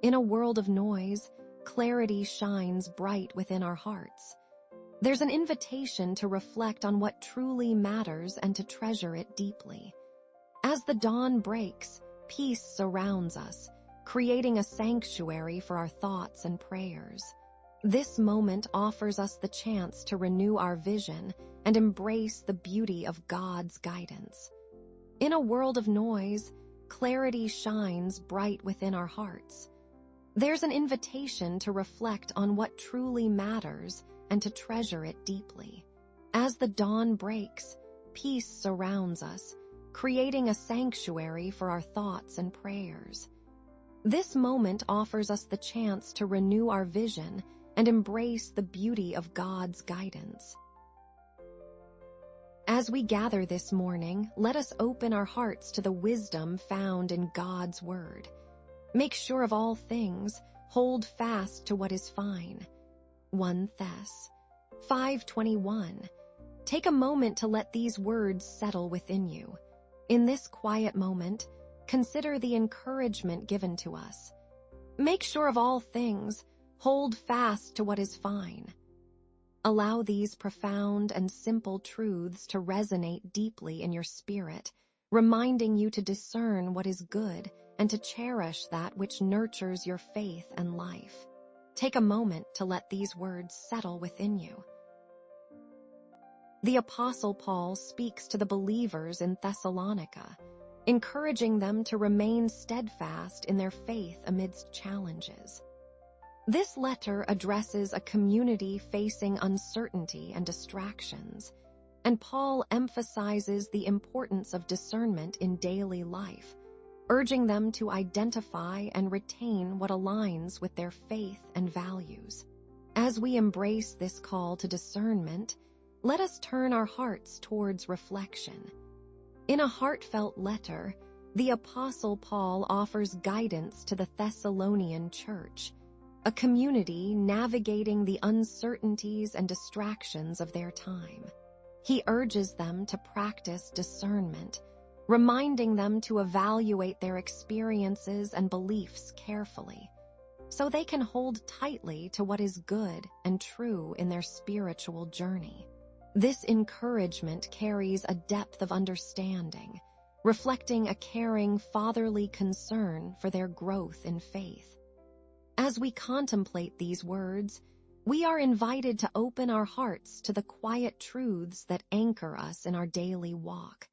In a world of noise, clarity shines bright within our hearts. There's an invitation to reflect on what truly matters and to treasure it deeply. As the dawn breaks, peace surrounds us, creating a sanctuary for our thoughts and prayers. This moment offers us the chance to renew our vision and embrace the beauty of God's guidance. In a world of noise, clarity shines bright within our hearts. There's an invitation to reflect on what truly matters and to treasure it deeply. As the dawn breaks, peace surrounds us, creating a sanctuary for our thoughts and prayers. This moment offers us the chance to renew our vision and embrace the beauty of God's guidance. As we gather this morning, let us open our hearts to the wisdom found in God's Word. Make sure of all things, hold fast to what is fine. 1 Thess. 5:21. Take a moment to let these words settle within you. In this quiet moment, consider the encouragement given to us. Make sure of all things, hold fast to what is fine. Allow these profound and simple truths to resonate deeply in your spirit, reminding you to discern what is good and to cherish that which nurtures your faith and life. Take a moment to let these words settle within you. The Apostle Paul speaks to the believers in Thessalonica, encouraging them to remain steadfast in their faith amidst challenges. This letter addresses a community facing uncertainty and distractions, and Paul emphasizes the importance of discernment in daily life, urging them to identify and retain what aligns with their faith and values. As we embrace this call to discernment, let us turn our hearts towards reflection. In a heartfelt letter, the Apostle Paul offers guidance to the Thessalonian church, a community navigating the uncertainties and distractions of their time. He urges them to practice discernment, reminding them to evaluate their experiences and beliefs carefully, so they can hold tightly to what is good and true in their spiritual journey. This encouragement carries a depth of understanding, reflecting a caring fatherly concern for their growth in faith. As we contemplate these words, we are invited to open our hearts to the quiet truths that anchor us in our daily walk.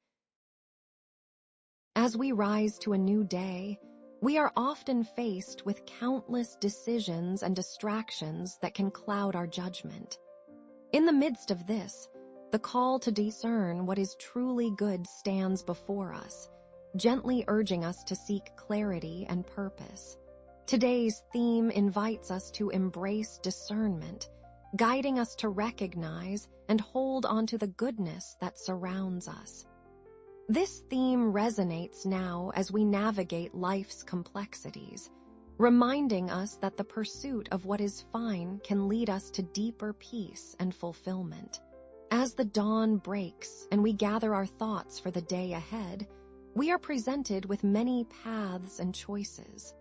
As we rise to a new day, we are often faced with countless decisions and distractions that can cloud our judgment. In the midst of this, the call to discern what is truly good stands before us, gently urging us to seek clarity and purpose. Today's theme invites us to embrace discernment, guiding us to recognize and hold onto the goodness that surrounds us. This theme resonates now as we navigate life's complexities, reminding us that the pursuit of what is fine can lead us to deeper peace and fulfillment. As the dawn breaks and we gather our thoughts for the day ahead, we are presented with many paths and choices.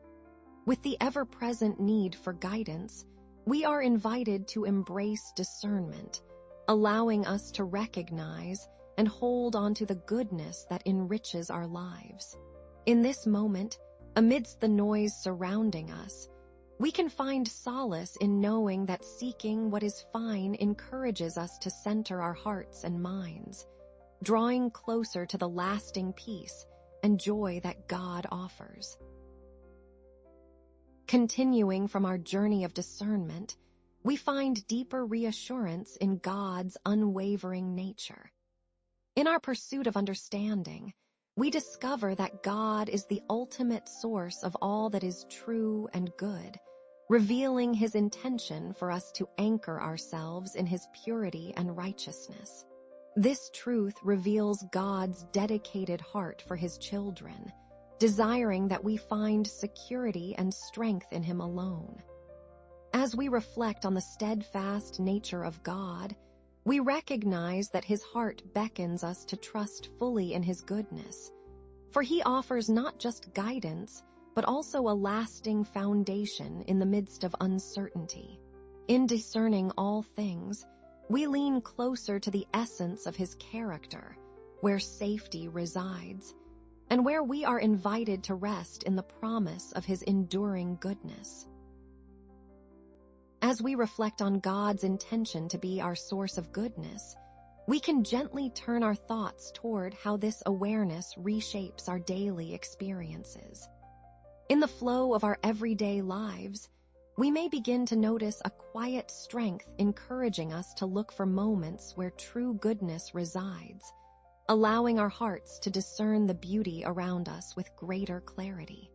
With the ever-present need for guidance, we are invited to embrace discernment, allowing us to recognize and hold on to the goodness that enriches our lives. In this moment, amidst the noise surrounding us, we can find solace in knowing that seeking what is fine encourages us to center our hearts and minds, drawing closer to the lasting peace and joy that God offers. Continuing from our journey of discernment, we find deeper reassurance in God's unwavering nature. In our pursuit of understanding, we discover that God is the ultimate source of all that is true and good, revealing His intention for us to anchor ourselves in His purity and righteousness. This truth reveals God's dedicated heart for His children, desiring that we find security and strength in Him alone. As we reflect on the steadfast nature of God, we recognize that His heart beckons us to trust fully in His goodness, for He offers not just guidance, but also a lasting foundation in the midst of uncertainty. In discerning all things, we lean closer to the essence of his character, where safety resides, and where we are invited to rest in the promise of his enduring goodness. As we reflect on God's intention to be our source of goodness, we can gently turn our thoughts toward how this awareness reshapes our daily experiences. In the flow of our everyday lives, we may begin to notice a quiet strength encouraging us to look for moments where true goodness resides, allowing our hearts to discern the beauty around us with greater clarity.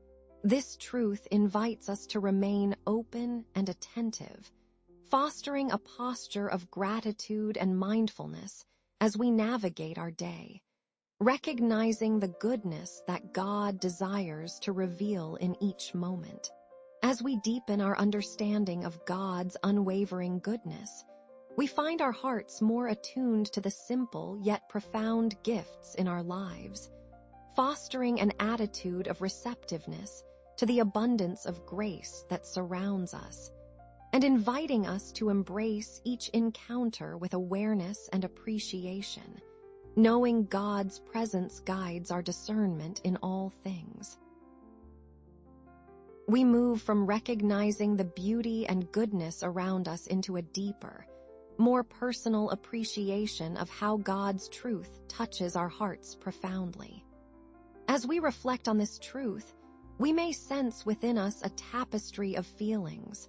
This truth invites us to remain open and attentive, fostering a posture of gratitude and mindfulness as we navigate our day, recognizing the goodness that God desires to reveal in each moment. As we deepen our understanding of God's unwavering goodness, we find our hearts more attuned to the simple yet profound gifts in our lives, fostering an attitude of receptiveness to the abundance of grace that surrounds us, and inviting us to embrace each encounter with awareness and appreciation, knowing God's presence guides our discernment in all things. We move from recognizing the beauty and goodness around us into a deeper, more personal appreciation of how God's truth touches our hearts profoundly. As we reflect on this truth, we may sense within us a tapestry of feelings,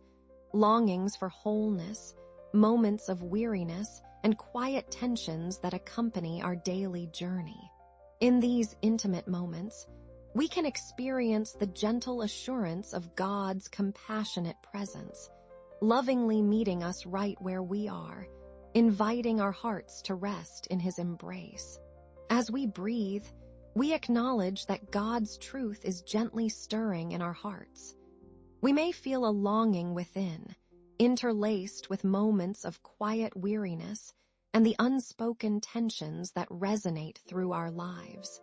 longings for wholeness, moments of weariness, and quiet tensions that accompany our daily journey. In these intimate moments, we can experience the gentle assurance of God's compassionate presence, lovingly meeting us right where we are, inviting our hearts to rest in his embrace. As we breathe, we acknowledge that God's truth is gently stirring in our hearts. We may feel a longing within, interlaced with moments of quiet weariness and the unspoken tensions that resonate through our lives.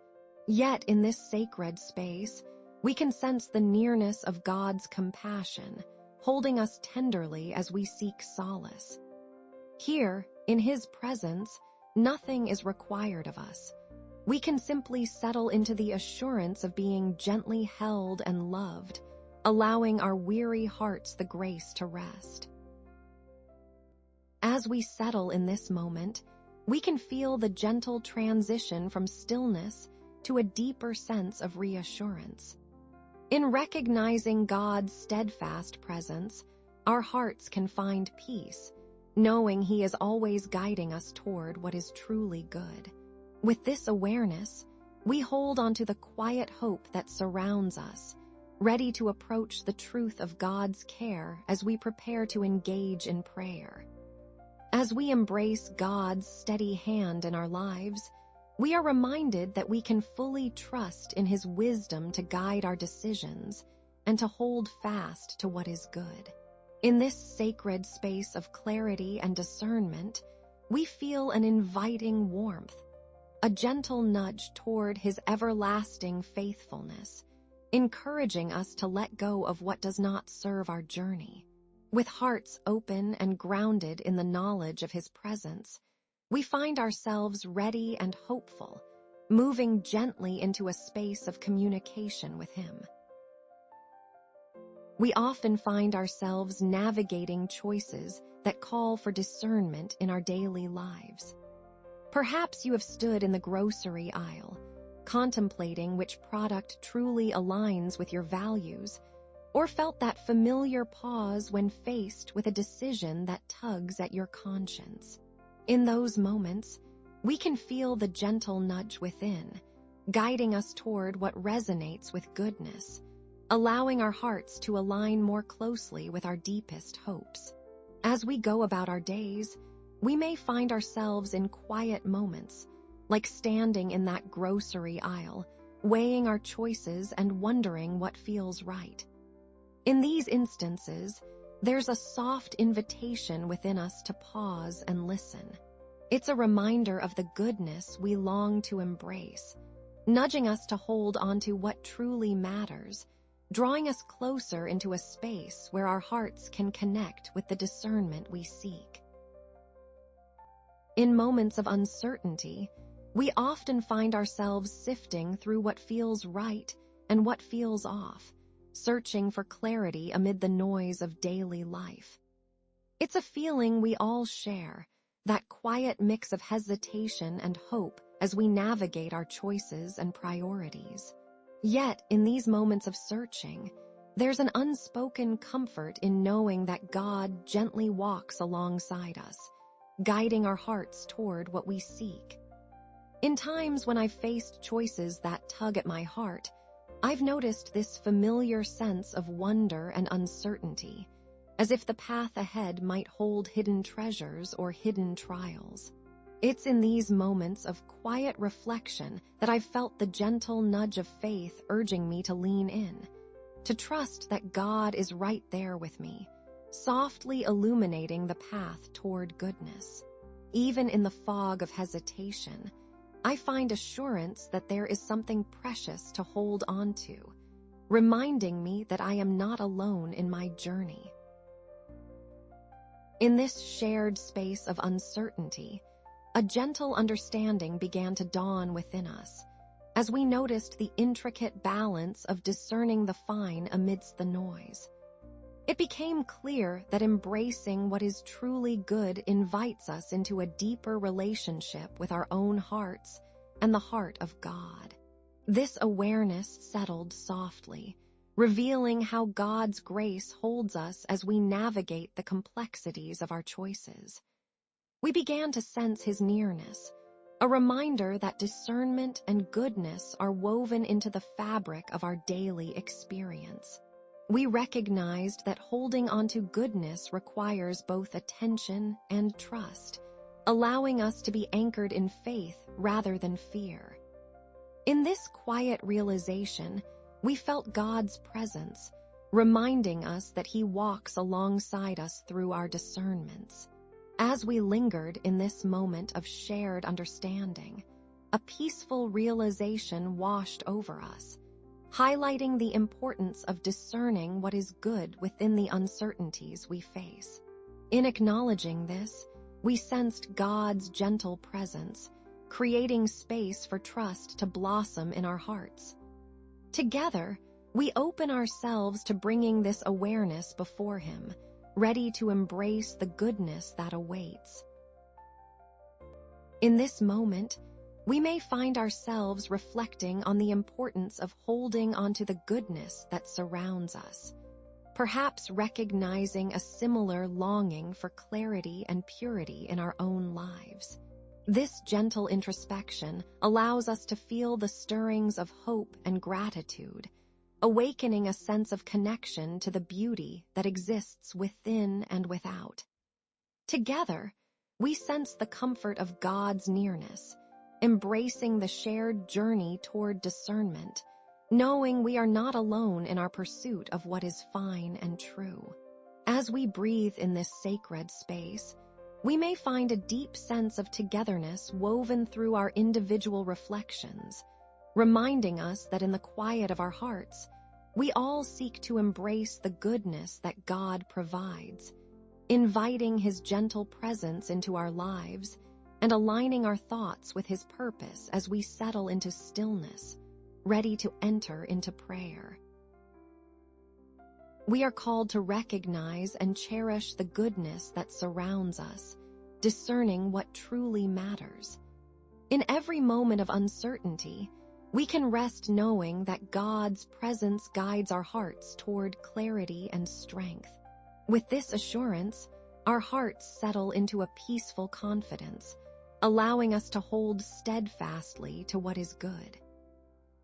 Yet in this sacred space, we can sense the nearness of God's compassion, holding us tenderly as we seek solace. Here, in his presence, nothing is required of us. We can simply settle into the assurance of being gently held and loved, allowing our weary hearts the grace to rest. As we settle in this moment, we can feel the gentle transition from stillness to a deeper sense of reassurance. In recognizing God's steadfast presence, our hearts can find peace, knowing he is always guiding us toward what is truly good. With this awareness, we hold onto the quiet hope that surrounds us, ready to approach the truth of God's care as we prepare to engage in prayer. As we embrace God's steady hand in our lives, we are reminded that we can fully trust in his wisdom to guide our decisions and to hold fast to what is good. In this sacred space of clarity and discernment, we feel an inviting warmth, a gentle nudge toward his everlasting faithfulness, encouraging us to let go of what does not serve our journey. With hearts open and grounded in the knowledge of his presence, we find ourselves ready and hopeful, moving gently into a space of communication with him. We often find ourselves navigating choices that call for discernment in our daily lives. Perhaps you have stood in the grocery aisle, contemplating which product truly aligns with your values, or felt that familiar pause when faced with a decision that tugs at your conscience. In those moments, we can feel the gentle nudge within, guiding us toward what resonates with goodness, allowing our hearts to align more closely with our deepest hopes. As we go about our days, we may find ourselves in quiet moments, like standing in that grocery aisle, weighing our choices and wondering what feels right. In these instances, there's a soft invitation within us to pause and listen. It's a reminder of the goodness we long to embrace, nudging us to hold onto what truly matters, drawing us closer into a space where our hearts can connect with the discernment we seek. In moments of uncertainty, we often find ourselves sifting through what feels right and what feels off, searching for clarity amid the noise of daily life. It's a feeling we all share, that quiet mix of hesitation and hope as we navigate our choices and priorities. Yet, in these moments of searching, there's an unspoken comfort in knowing that God gently walks alongside us, guiding our hearts toward what we seek. In times when I've faced choices that tug at my heart, I've noticed this familiar sense of wonder and uncertainty, as if the path ahead might hold hidden treasures or hidden trials. It's in these moments of quiet reflection that I've felt the gentle nudge of faith urging me to lean in, to trust that God is right there with me, softly illuminating the path toward goodness. Even in the fog of hesitation, I find assurance that there is something precious to hold on to, reminding me that I am not alone in my journey. In this shared space of uncertainty, a gentle understanding began to dawn within us, as we noticed the intricate balance of discerning the fine amidst the noise. It became clear that embracing what is truly good invites us into a deeper relationship with our own hearts and the heart of God. This awareness settled softly, revealing how God's grace holds us as we navigate the complexities of our choices. We began to sense His nearness, a reminder that discernment and goodness are woven into the fabric of our daily experience. We recognized that holding onto goodness requires both attention and trust, allowing us to be anchored in faith rather than fear. In this quiet realization, we felt God's presence, reminding us that He walks alongside us through our discernments. As we lingered in this moment of shared understanding, a peaceful realization washed over us, highlighting the importance of discerning what is good within the uncertainties we face. In acknowledging this, we sensed God's gentle presence, creating space for trust to blossom in our hearts. Together, we open ourselves to bringing this awareness before Him, ready to embrace the goodness that awaits. In this moment, we may find ourselves reflecting on the importance of holding onto the goodness that surrounds us, perhaps recognizing a similar longing for clarity and purity in our own lives. This gentle introspection allows us to feel the stirrings of hope and gratitude, awakening a sense of connection to the beauty that exists within and without. Together, we sense the comfort of God's nearness, embracing the shared journey toward discernment, knowing we are not alone in our pursuit of what is fine and true. As we breathe in this sacred space, we may find a deep sense of togetherness woven through our individual reflections, reminding us that in the quiet of our hearts, we all seek to embrace the goodness that God provides, inviting His gentle presence into our lives and aligning our thoughts with His purpose as we settle into stillness, ready to enter into prayer. We are called to recognize and cherish the goodness that surrounds us, discerning what truly matters. In every moment of uncertainty, we can rest knowing that God's presence guides our hearts toward clarity and strength. With this assurance, our hearts settle into a peaceful confidence, allowing us to hold steadfastly to what is good.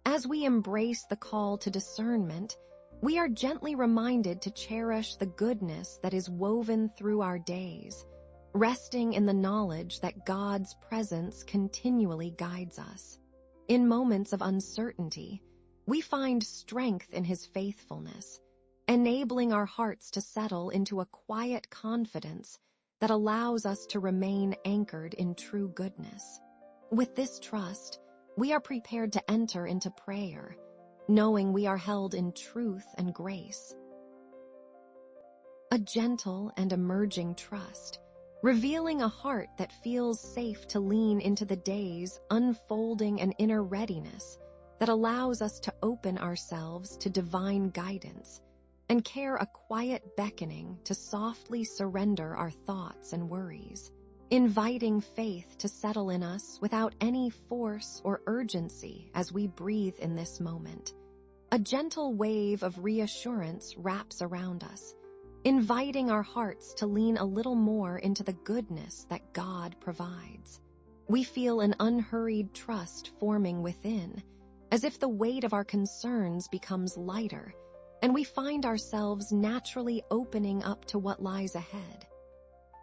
As we embrace the call to discernment, we are gently reminded to cherish the goodness that is woven through our days, resting in the knowledge that God's presence continually guides us. In moments of uncertainty, we find strength in His faithfulness, enabling our hearts to settle into a quiet confidence that allows us to remain anchored in true goodness. With this trust, we are prepared to enter into prayer, knowing we are held in truth and grace. A gentle and emerging trust, revealing a heart that feels safe to lean into the days, unfolding an inner readiness that allows us to open ourselves to divine guidance and care a quiet beckoning to softly surrender our thoughts and worries, inviting faith to settle in us without any force or urgency as we breathe in this moment. A gentle wave of reassurance wraps around us, inviting our hearts to lean a little more into the goodness that God provides. We feel an unhurried trust forming within, as if the weight of our concerns becomes lighter, and we find ourselves naturally opening up to what lies ahead.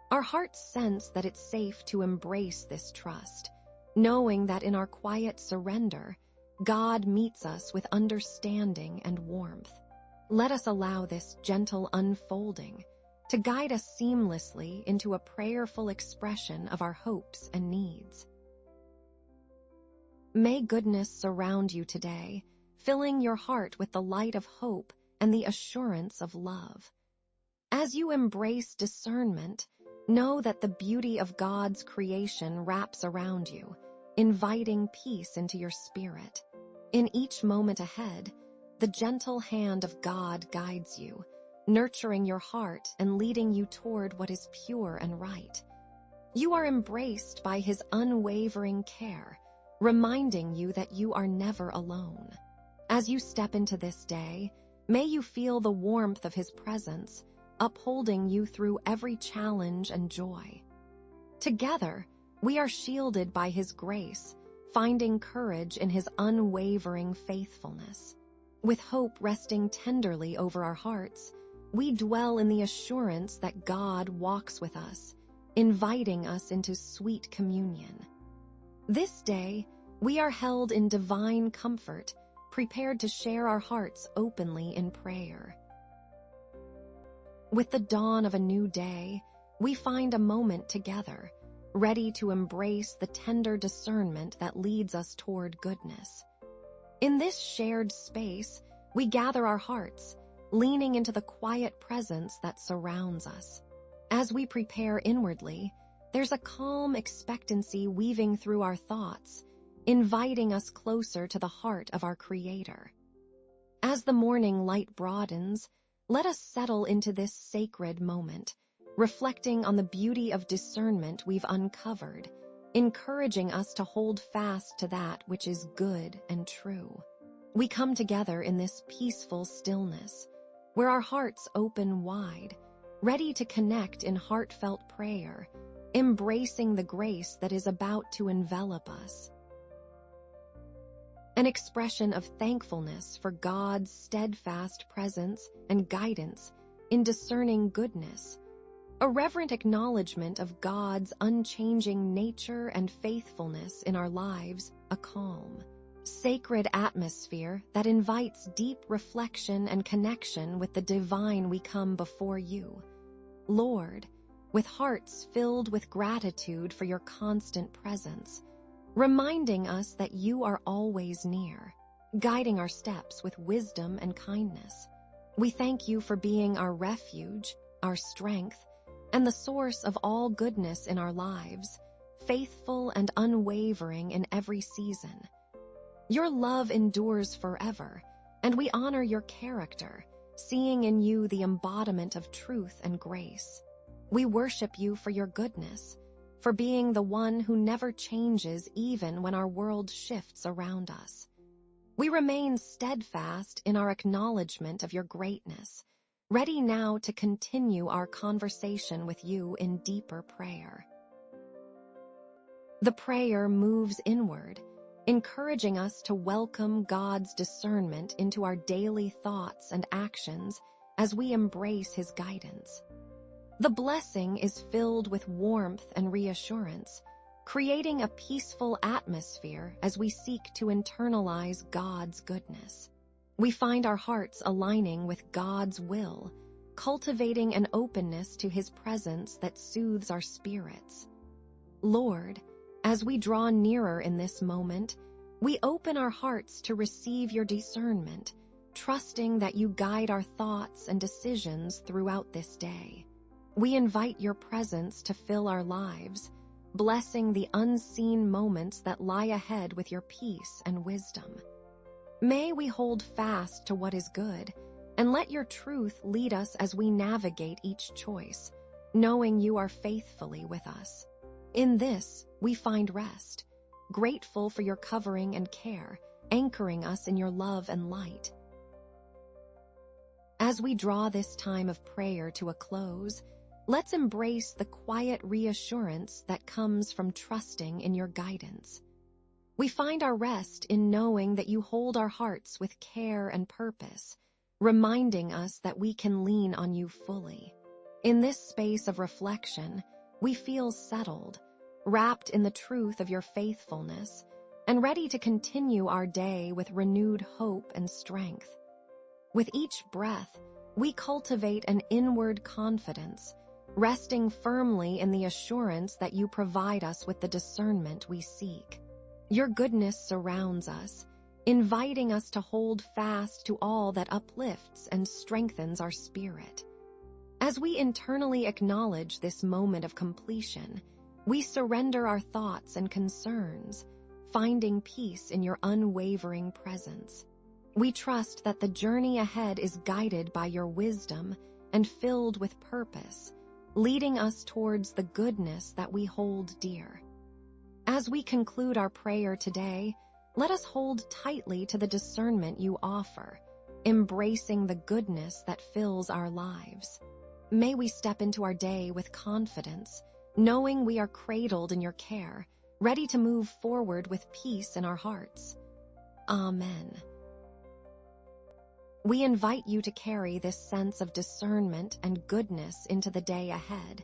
Our hearts sense that it's safe to embrace this trust, knowing that in our quiet surrender, God meets us with understanding and warmth. Let us allow this gentle unfolding to guide us seamlessly into a prayerful expression of our hopes and needs. May goodness surround you today, filling your heart with the light of hope and the assurance of love. As you embrace discernment, know that the beauty of God's creation wraps around you, inviting peace into your spirit. In each moment ahead, the gentle hand of God guides you, nurturing your heart and leading you toward what is pure and right. You are embraced by His unwavering care, reminding you that you are never alone. As you step into this day, may you feel the warmth of His presence, upholding you through every challenge and joy. Together, we are shielded by His grace, finding courage in His unwavering faithfulness. With hope resting tenderly over our hearts, we dwell in the assurance that God walks with us, inviting us into sweet communion. This day, we are held in divine comfort, prepared to share our hearts openly in prayer. With the dawn of a new day, we find a moment together, ready to embrace the tender discernment that leads us toward goodness. In this shared space, we gather our hearts, leaning into the quiet presence that surrounds us. As we prepare inwardly, there's a calm expectancy weaving through our thoughts, inviting us closer to the heart of our Creator. As the morning light broadens, let us settle into this sacred moment, reflecting on the beauty of discernment we've uncovered, encouraging us to hold fast to that which is good and true. We come together in this peaceful stillness, where our hearts open wide, ready to connect in heartfelt prayer, embracing the grace that is about to envelop us. An expression of thankfulness for God's steadfast presence and guidance in discerning goodness, a reverent acknowledgement of God's unchanging nature and faithfulness in our lives, a calm, sacred atmosphere that invites deep reflection and connection with the divine. We come before you, Lord, with hearts filled with gratitude for your constant presence, reminding us that you are always near, guiding our steps with wisdom and kindness. We thank you for being our refuge, our strength, and the source of all goodness in our lives, faithful and unwavering in every season. Your love endures forever, and we honor your character, seeing in you the embodiment of truth and grace. We worship you for your goodness, for being the one who never changes even when our world shifts around us. We remain steadfast in our acknowledgement of your greatness, ready now to continue our conversation with you in deeper prayer. The prayer moves inward, encouraging us to welcome God's discernment into our daily thoughts and actions as we embrace His guidance. The blessing is filled with warmth and reassurance, creating a peaceful atmosphere as we seek to internalize God's goodness. We find our hearts aligning with God's will, cultivating an openness to His presence that soothes our spirits. Lord, as we draw nearer in this moment, We open our hearts to receive your discernment, trusting that you guide our thoughts and decisions throughout this day. We invite your presence to fill our lives, blessing the unseen moments that lie ahead with your peace and wisdom. May we hold fast to what is good, and let your truth lead us as we navigate each choice, knowing you are faithfully with us. In this, we find rest, grateful for your covering and care, anchoring us in your love and light. As we draw this time of prayer to a close, let's embrace the quiet reassurance that comes from trusting in your guidance. We find our rest in knowing that you hold our hearts with care and purpose, reminding us that we can lean on you fully. In this space of reflection, we feel settled, wrapped in the truth of your faithfulness, and ready to continue our day with renewed hope and strength. With each breath, we cultivate an inward confidence, resting firmly in the assurance that you provide us with the discernment we seek. Your goodness surrounds us, inviting us to hold fast to all that uplifts and strengthens our spirit. As we internally acknowledge this moment of completion, we surrender our thoughts and concerns, finding peace in your unwavering presence. We trust that the journey ahead is guided by your wisdom and filled with purpose, leading us towards the goodness that we hold dear. As we conclude our prayer today, let us hold tightly to the discernment you offer, embracing the goodness that fills our lives. May we step into our day with confidence, knowing we are cradled in your care, ready to move forward with peace in our hearts. Amen. We invite you to carry this sense of discernment and goodness into the day ahead,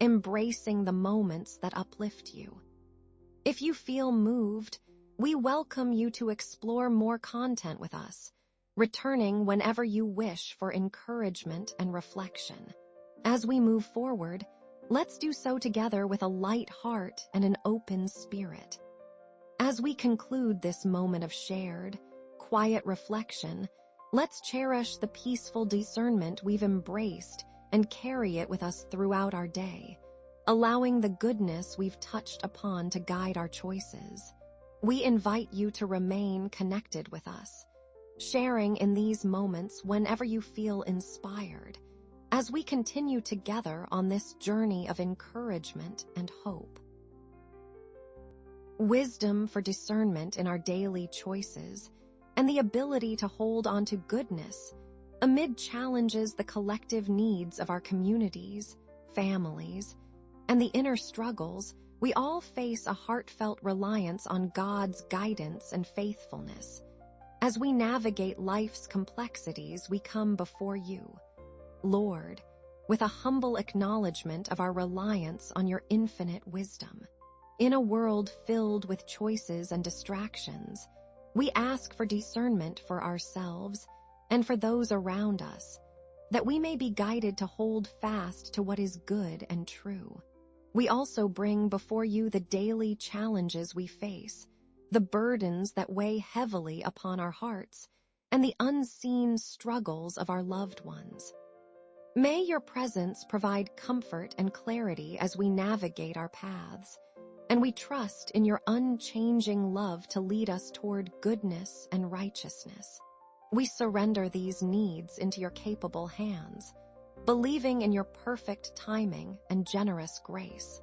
embracing the moments that uplift you. If you feel moved, we welcome you to explore more content with us, returning whenever you wish for encouragement and reflection. As we move forward, let's do so together with a light heart and an open spirit. As we conclude this moment of shared, quiet reflection, let's cherish the peaceful discernment we've embraced and carry it with us throughout our day, allowing the goodness we've touched upon to guide our choices. We invite you to remain connected with us, sharing in these moments whenever you feel inspired, as we continue together on this journey of encouragement and hope. Wisdom for discernment in our daily choices, and the ability to hold on to goodness amid challenges the collective needs of our communities, families, and the inner struggles, we all face a heartfelt reliance on God's guidance and faithfulness. As we navigate life's complexities, we come before you, Lord, with a humble acknowledgement of our reliance on your infinite wisdom. In a world filled with choices and distractions, we ask for discernment for ourselves and for those around us, that we may be guided to hold fast to what is good and true. We also bring before you the daily challenges we face, the burdens that weigh heavily upon our hearts, and the unseen struggles of our loved ones. May your presence provide comfort and clarity as we navigate our paths, and we trust in your unchanging love to lead us toward goodness and righteousness. We surrender these needs into your capable hands, believing in your perfect timing and generous grace.